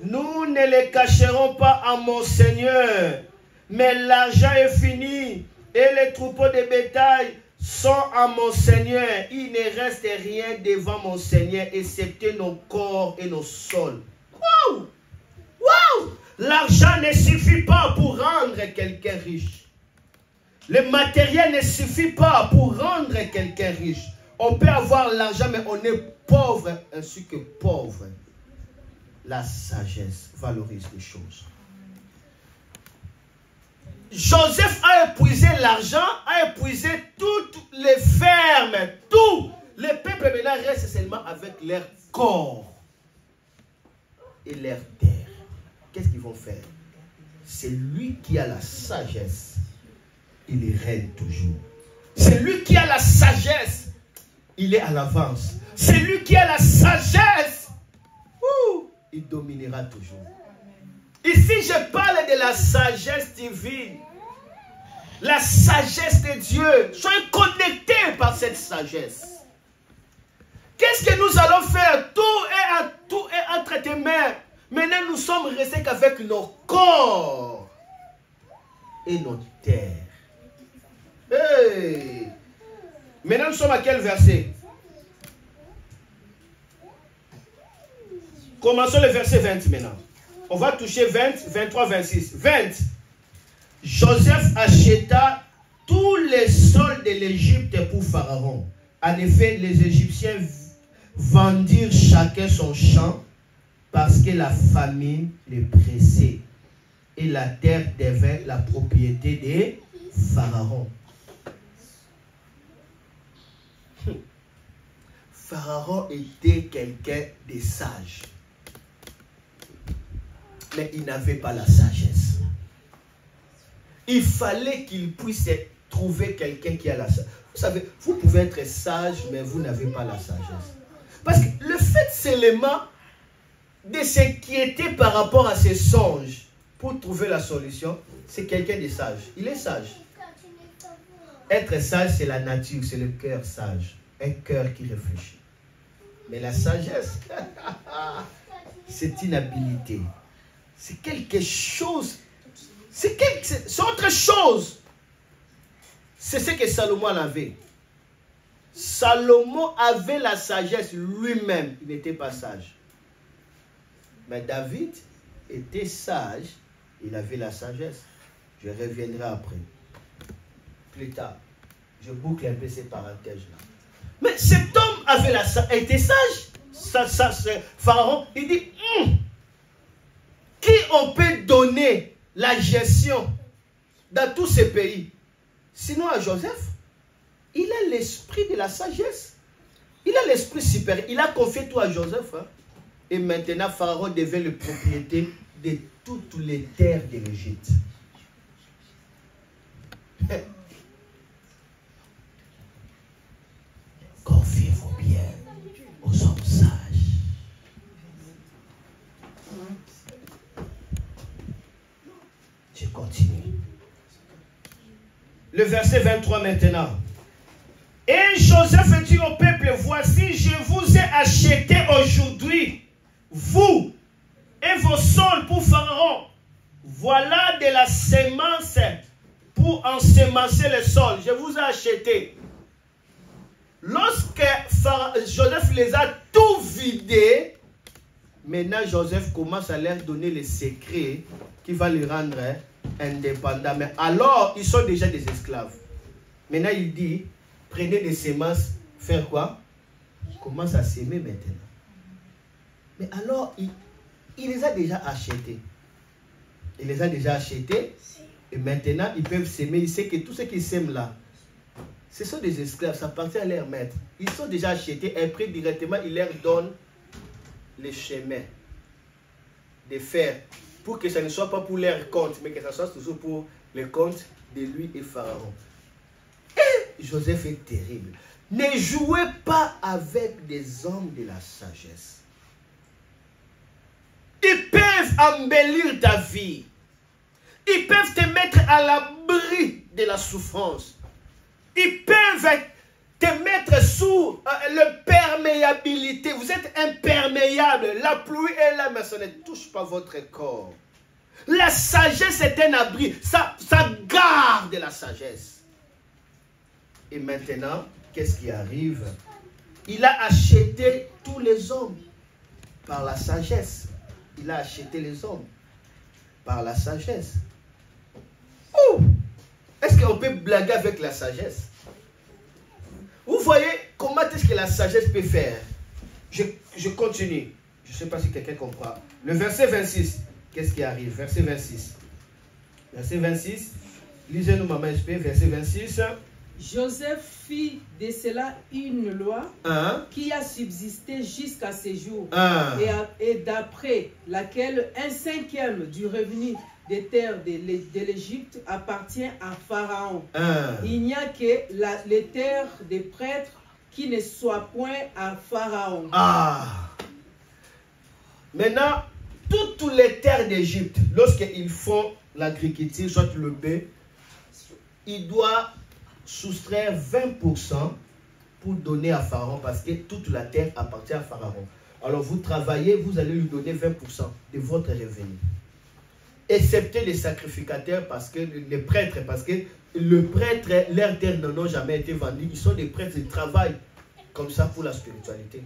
nous ne les cacherons pas à mon Seigneur, mais l'argent est fini et les troupeaux de bétail sont à mon Seigneur. Il ne reste rien devant mon Seigneur excepté nos corps et nos sols. Wow! Wow! L'argent ne suffit pas pour rendre quelqu'un riche. Le matériel ne suffit pas pour rendre quelqu'un riche. On peut avoir l'argent, mais on est pauvre ainsi que pauvre. La sagesse valorise les choses. Joseph a épuisé l'argent, a épuisé toutes les fermes, tout. Le peuple maintenant reste seulement avec leur corps et leur terre. Qu'est-ce qu'ils vont faire? C'est lui qui a la sagesse. Il règne toujours. C'est lui qui a la sagesse. Il est à l'avance. C'est lui qui a la sagesse. Il dominera toujours. Ici, je parle de la sagesse divine. La sagesse de Dieu. Soyez connectés par cette sagesse. Qu'est-ce que nous allons faire? Tout est entre tes mains. Maintenant, nous sommes restés qu'avec nos corps et nos terres. Hey. Maintenant, nous sommes à quel verset? Commençons le verset 20 maintenant. On va toucher 20, 23, 26. 20. Joseph acheta tous les sols de l'Égypte pour Pharaon. En effet, les Égyptiens vendirent chacun son champ parce que la famine les pressait. Et la terre devint la propriété de Pharaon. Pharaon était quelqu'un de sage. Mais il n'avait pas la sagesse. Il fallait qu'il puisse trouver quelqu'un qui a la sagesse. Vous savez, vous pouvez être sage, mais vous n'avez pas la sagesse. Parce que le fait seulement de s'inquiéter par rapport à ses songes pour trouver la solution, c'est quelqu'un de sage. Il est sage. Être sage, c'est la nature, c'est le cœur sage. Un cœur qui réfléchit. Mais la sagesse, c'est une habilité. C'est quelque chose. C'est autre chose. C'est ce que Salomon avait. Salomon avait la sagesse lui-même. Il n'était pas sage. Mais David était sage. Il avait la sagesse. Je reviendrai après. Plus tard. Je boucle un peu ces parenthèses-là. Mais cet homme était sage. Pharaon, il dit, qui on peut donner la gestion dans tous ces pays? Sinon à Joseph, il a l'esprit de la sagesse. Il a l'esprit supérieur. Il a confié tout à Joseph. Hein? Et maintenant, Pharaon devient le propriétaire de toutes les terres de l'Égypte. Confiez-vous bien aux hommes sages. Je continue. Le verset 23 maintenant. Et Joseph dit au peuple, voici, je vous ai acheté aujourd'hui, vous et vos sols pour Pharaon. Voilà de la semence pour ensemencer le sol. Je vous ai acheté. Lorsque Joseph les a tous tout vider, maintenant Joseph commence à leur donner les secrets qui va les rendre indépendants. Mais alors, ils sont déjà des esclaves. Maintenant, il dit, prenez des semences, faire quoi? Il commence à s'aimer maintenant. Mais alors, il les a déjà achetés. Il les a déjà achetés. Et maintenant, ils peuvent s'aimer. Il sait que tout ce qu'ils s'aiment là, ce sont des esclaves. Ça appartient à leur maître. Ils sont déjà achetés. Et après, directement, il leur donne les chemins de faire. Pour que ça ne soit pas pour leur compte, mais que ça soit toujours pour le compte de lui et Pharaon. Et Joseph est terrible. Ne jouez pas avec des hommes de la sagesse. Ils peuvent embellir ta vie. Ils peuvent te mettre à l'abri de la souffrance. Ils peuvent te mettre sous l'imperméabilité. Vous êtes imperméable. La pluie est là, mais ça ne touche pas votre corps. La sagesse est un abri. Ça garde la sagesse. Et maintenant, qu'est-ce qui arrive? Il a acheté tous les hommes par la sagesse. Il a acheté les hommes par la sagesse. Oh! Est-ce qu'on peut blaguer avec la sagesse? Vous voyez comment est-ce que la sagesse peut faire? Je continue. Je ne sais pas si quelqu'un comprend. Le verset 26, qu'est-ce qui arrive? Verset 26. Verset 26. Lisez-nous, Maman SP, verset 26. Joseph fit de cela une loi qui a subsisté jusqu'à ces jours et d'après laquelle 1/5 du revenu des terres de l'Égypte appartient à Pharaon. Il n'y a que les terres des prêtres qui ne soient point à Pharaon. Maintenant, toutes les terres d'Égypte, lorsqu'ils font l'agriculture, soit le blé, il doit soustraire 20% pour donner à Pharaon parce que toute la terre appartient à Pharaon. Alors vous travaillez, vous allez lui donner 20% de votre revenu. Excepté les sacrificateurs, parce que les prêtres, parce que le prêtre, leurs terres n'ont jamais été vendues. Ils sont des prêtres, ils travaillent comme ça pour la spiritualité.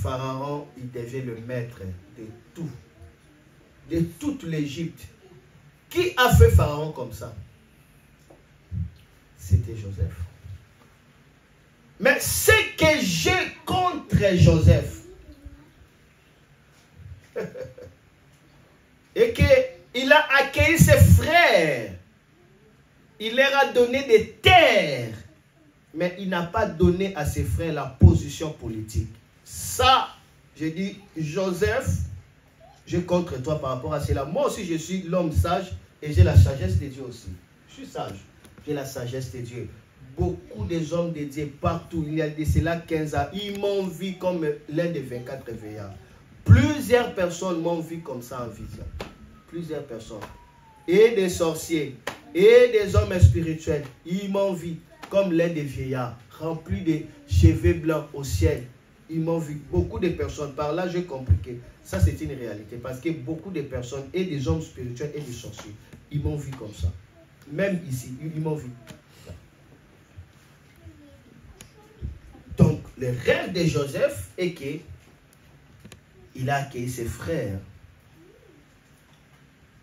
Pharaon, il devient le maître de tout, de toute l'Égypte. Qui a fait Pharaon comme ça? C'était Joseph. Mais ce que j'ai contre Joseph, et qu'il a accueilli ses frères, il leur a donné des terres, mais il n'a pas donné à ses frères la position politique. Ça, j'ai dit, Joseph, je contre toi par rapport à cela. Moi aussi, je suis l'homme sage et j'ai la sagesse de Dieu aussi. Je suis sage, j'ai la sagesse de Dieu. Beaucoup des hommes de Dieu partout, il y a de cela 15 ans, ils m'ont vu comme l'un des 24 veillards. Plusieurs personnes m'ont vu comme ça en vision. Plusieurs personnes. Et des sorciers, et des hommes spirituels, ils m'ont vu comme l'un des vieillards, remplis de cheveux blancs au ciel. Ils m'ont vu. Beaucoup de personnes, par là j'ai compris que ça c'est une réalité. Parce que beaucoup de personnes, et des hommes spirituels et des sorciers, ils m'ont vu comme ça. Même ici, ils m'ont vu. Donc, le rêve de Joseph est que il a accueilli ses frères,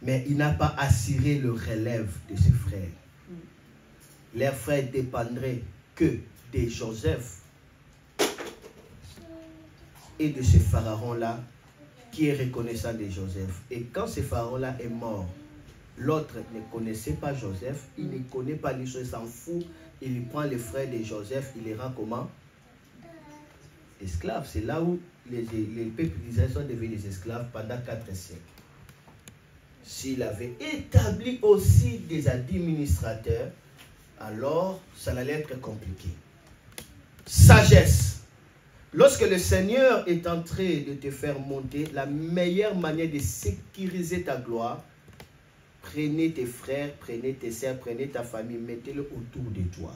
mais il n'a pas assuré le relève de ses frères. Leurs frères dépendraient que de Joseph et de ce pharaon-là qui est reconnaissant de Joseph. Et quand ce pharaon-là est mort, l'autre ne connaissait pas Joseph, il ne connaît pas l'histoire, il s'en fout, il prend les frères de Joseph, il les rend comment? Esclaves. C'est là où les peuples d'Israël sont devenus des esclaves pendant 4 siècles. S'il avait établi aussi des administrateurs, alors ça allait être compliqué. Sagesse. Lorsque le Seigneur est en train de te faire monter, la meilleure manière de sécuriser ta gloire, prenez tes frères, prenez tes sœurs, prenez ta famille, mettez-le autour de toi.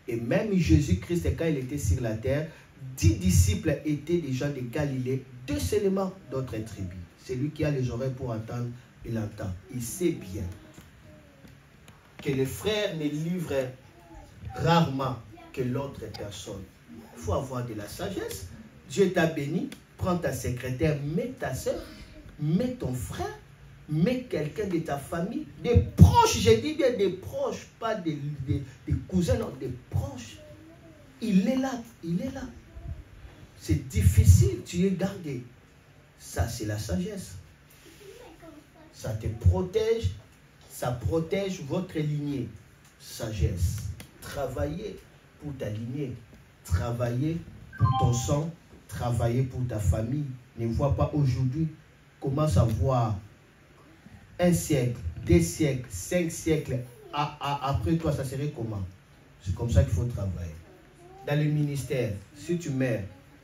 Et même Jésus-Christ, quand il était sur la terre, 10 disciples étaient des gens de Galilée, 2 seulement d'autres tribus. Celui qui a les oreilles pour entendre, il entend. Il sait bien que les frères ne livrent rarement, que l'autre personne. Il faut avoir de la sagesse. Dieu t'a béni, prends ta secrétaire, mets ta soeur, mets ton frère, mets quelqu'un de ta famille, des proches, j'ai dit bien des proches, pas des cousins, non, des proches. Il est là, il est là. C'est difficile, tu es gardé. Ça, c'est la sagesse. Ça te protège, ça protège votre lignée. Sagesse. Travaillez pour ta lignée. Travaillez pour ton sang. Travaillez pour ta famille. Ne vois pas aujourd'hui. Commence à voir 1 siècle, 2 siècles, 5 siècles. Après toi, ça serait comment? C'est comme ça qu'il faut travailler. Dans le ministère, si tu meurs,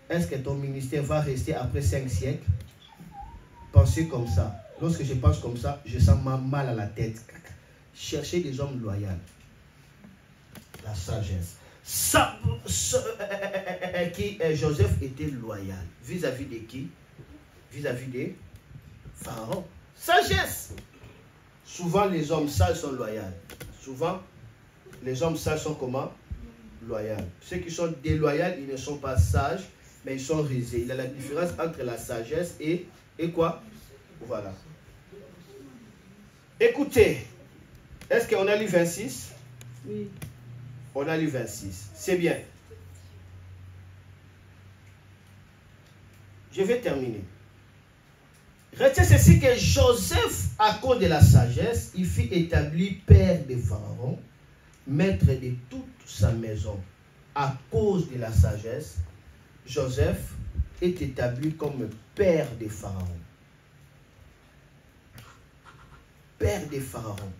est-ce que ton ministère va rester après 5 siècles? Pensez comme ça. Lorsque je pense comme ça, je sens mal à la tête. Cherchez des hommes loyaux. La sagesse. Joseph était loyal. Vis-à-vis de qui? Vis-à-vis des pharaons. Sagesse. Souvent, les hommes sages sont loyaux. Souvent, les hommes sages sont comment? Loyaux. Ceux qui sont déloyaux, ils ne sont pas sages, mais ils sont rusés. Il y a la différence entre la sagesse et quoi? Voilà. Écoutez, est-ce qu'on a lu 26? Oui. On a lu 26. C'est bien. Je vais terminer. Retenez ceci que Joseph, à cause de la sagesse, il fut établi père de Pharaon, maître de toute sa maison. À cause de la sagesse, Joseph est établi comme père de Pharaon. Père de Pharaon.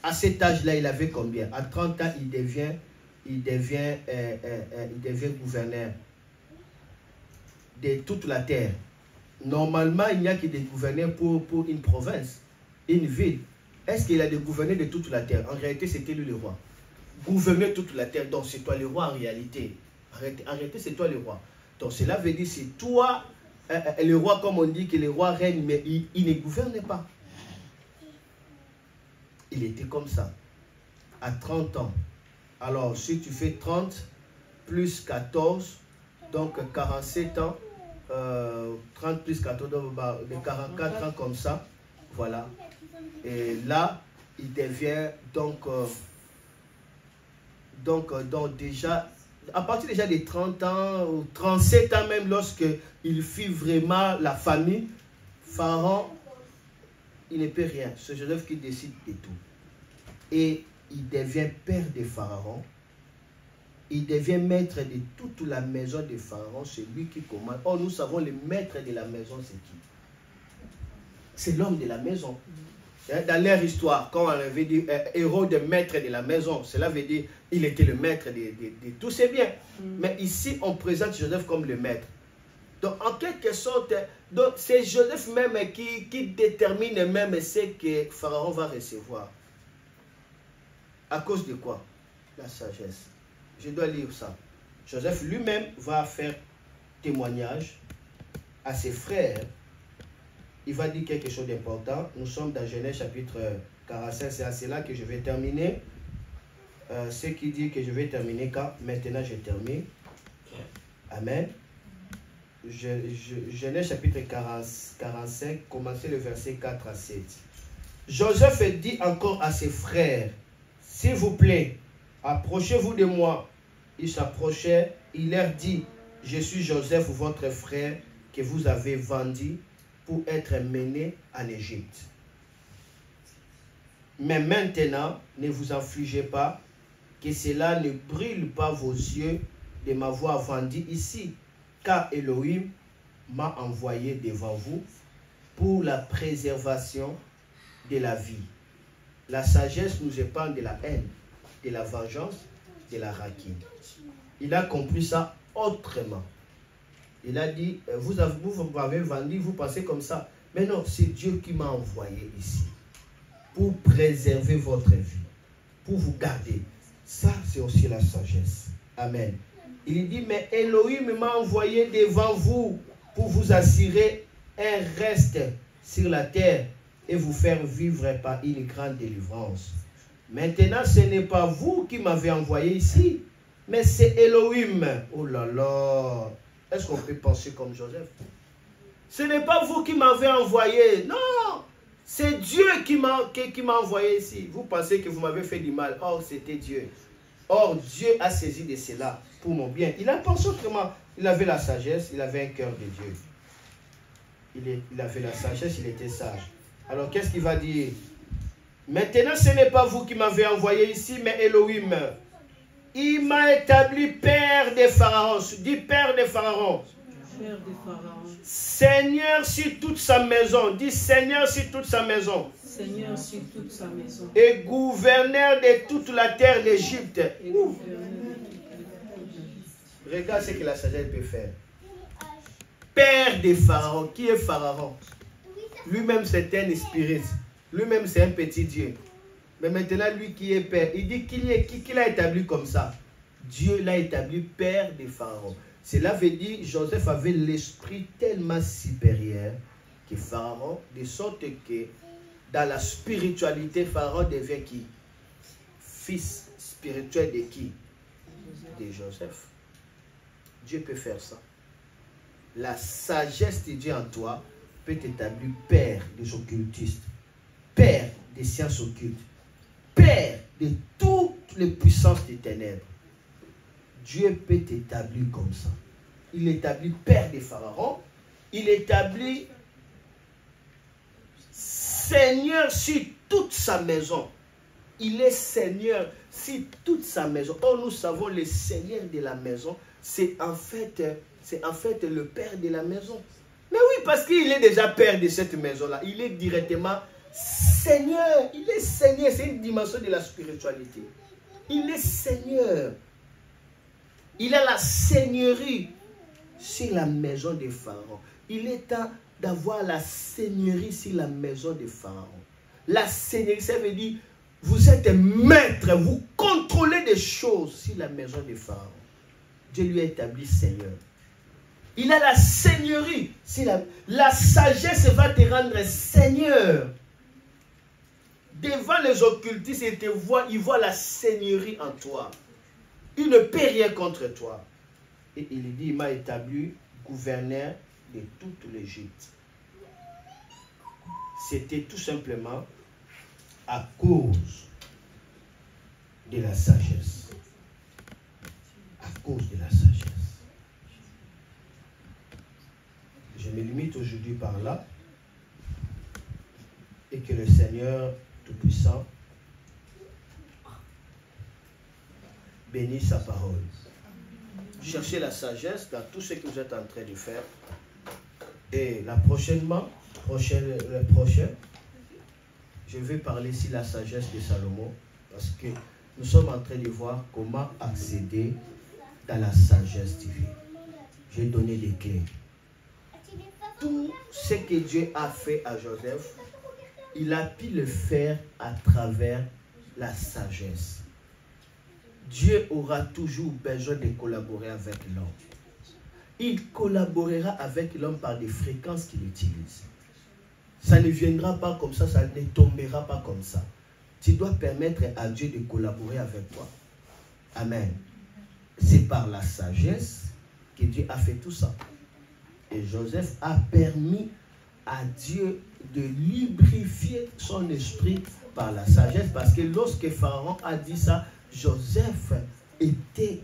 À cet âge-là, il avait combien? À 30 ans, il devient gouverneur de toute la terre. Normalement, il n'y a que des gouverneurs pour une province, une ville. Est-ce qu'il a des gouverneurs de toute la terre? En réalité, c'était lui le roi. Gouverner toute la terre, donc c'est toi le roi en réalité. Arrêtez, c'est toi le roi. Donc cela veut dire c'est toi le roi, comme on dit que le roi règne, mais il ne gouverne pas. Il était comme ça, à 30 ans. Alors, si tu fais 30 plus 14, donc 47 ans, 30 plus 14, donc 44 ans comme ça, voilà. Et là, il devient donc déjà, à partir déjà des 30 ans, ou 37 ans même, lorsque il fit vraiment la famille, Pharaon, il ne peut rien. C'est Joseph qui décide de tout. Et il devient père de Pharaon. Il devient maître de toute la maison de Pharaon. C'est lui qui commande. Or, nous savons le maître de la maison, c'est qui? C'est l'homme de la maison. Dans leur histoire, quand on avait dit héros de maître de la maison, cela veut dire il était le maître de tous ses biens. Mais ici, on présente Joseph comme le maître. Donc, en quelque sorte, c'est Joseph même qui détermine même ce que Pharaon va recevoir. À cause de quoi? La sagesse. Je dois lire ça. Joseph lui-même va faire témoignage à ses frères. Il va dire quelque chose d'important. Nous sommes dans Genèse chapitre 45. C'est à cela que je vais terminer. Ce qui dit que je vais terminer quand maintenant je termine. Amen. Genèse chapitre 45, commencez le verset 4 à 7. Joseph dit encore à ses frères, s'il vous plaît, approchez-vous de moi. Ils s'approchaient, il leur dit, je suis Joseph, votre frère, que vous avez vendu pour être mené en Égypte. Mais maintenant, ne vous affligez pas, que cela ne brûle pas vos yeux de m'avoir vendu ici, car Elohim m'a envoyé devant vous pour la préservation de la vie. La sagesse nous épargne de la haine, de la vengeance, de la rancune. Il a compris ça autrement. Il a dit, vous m'avez vendu, vous pensez comme ça. Mais non, c'est Dieu qui m'a envoyé ici pour préserver votre vie, pour vous garder. Ça, c'est aussi la sagesse. Amen. Il dit, mais Elohim m'a envoyé devant vous pour vous assurer un reste sur la terre et vous faire vivre par une grande délivrance. Maintenant, ce n'est pas vous qui m'avez envoyé ici, mais c'est Elohim. Oh là là. Est-ce qu'on peut penser comme Joseph? Ce n'est pas vous qui m'avez envoyé. Non. C'est Dieu qui m'a envoyé ici. Vous pensez que vous m'avez fait du mal. Or, c'était Dieu. Or, Dieu a saisi de cela pour mon bien. Il a pensé autrement. Il avait la sagesse, il avait un cœur de Dieu. Il avait la sagesse, il était sage. Alors, qu'est-ce qu'il va dire? Maintenant, ce n'est pas vous qui m'avez envoyé ici, mais Elohim. Il m'a établi père des pharaons. Dis père des pharaons. Père des pharaons. Seigneur sur toute sa maison. Dis Seigneur sur toute sa maison. Seigneur sur toute sa maison. Et gouverneur de toute la terre d'Égypte. Regarde ce que la sagesse peut faire. Père des pharaons. Qui est pharaon? Lui-même c'est un spirit. Lui-même c'est un petit Dieu. Mais maintenant lui qui est père, il dit qui l'a établi comme ça. Dieu l'a établi père des pharaons. Cela veut dire Joseph avait l'esprit tellement supérieur que Pharaon, de sorte que dans la spiritualité, Pharaon devient qui? Fils spirituel de qui? De Joseph. Dieu peut faire ça. La sagesse de Dieu en toi peut t'établir père des occultistes, père des sciences occultes, père de toutes les puissances des ténèbres. Dieu peut t'établir comme ça. Il établit père des pharaons. Il établit Seigneur sur toute sa maison. Il est Seigneur sur toute sa maison. Or, nous savons le Seigneur de la maison, c'est en fait le père de la maison. Mais oui, parce qu'il est déjà père de cette maison-là. Il est directement Seigneur. Il est Seigneur. C'est une dimension de la spiritualité. Il est Seigneur. Il a la seigneurie sur la maison des pharaons. Il est temps d'avoir la seigneurie sur la maison des pharaons. La seigneurie, ça veut dire, vous êtes maître, vous contrôlez des choses sur la maison des pharaons. Dieu lui a établi Seigneur. Il a la seigneurie. La sagesse va te rendre Seigneur. Devant les occultistes, ils voient la seigneurie en toi. Il ne peut rien contre toi. Et il dit, il m'a établi gouverneur de toute l'Égypte. C'était tout simplement à cause de la sagesse. À cause de la sagesse. Je me limite aujourd'hui par là. Et que le Seigneur Tout-Puissant bénisse sa parole. Cherchez la sagesse dans tout ce que vous êtes en train de faire. Et la prochaine, je vais parler sur la sagesse de Salomon. Parce que nous sommes en train de voir comment accéder dans la sagesse divine. Je vais donner des clés. Tout ce que Dieu a fait à Joseph, il a pu le faire à travers la sagesse. Dieu aura toujours besoin de collaborer avec l'homme. Il collaborera avec l'homme par des fréquences qu'il utilise. Ça ne viendra pas comme ça ne tombera pas comme ça. Tu dois permettre à Dieu de collaborer avec toi. Amen. C'est par la sagesse que Dieu a fait tout ça. Et Joseph a permis à Dieu de lubrifier son esprit par la sagesse. Parce que lorsque Pharaon a dit ça, Joseph était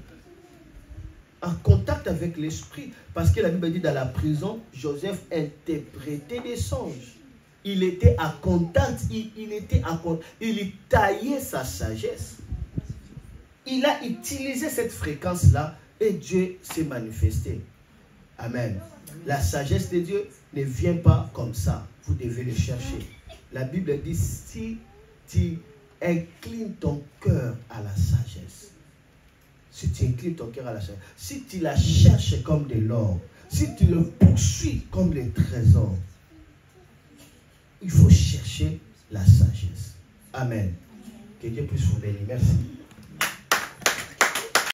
en contact avec l'esprit. Parce que la Bible dit dans la prison, Joseph interprétait des songes. Il était en contact, il taillait sa sagesse. Il a utilisé cette fréquence-là et Dieu s'est manifesté. Amen. La sagesse de Dieu ne vient pas comme ça. Vous devez le chercher. La Bible dit, si tu inclines ton cœur à la sagesse, si tu inclines ton cœur à la sagesse, si tu la cherches comme de l'or, si tu le poursuis comme les trésors, il faut chercher la sagesse. Amen. Que Dieu puisse vous bénir. Merci.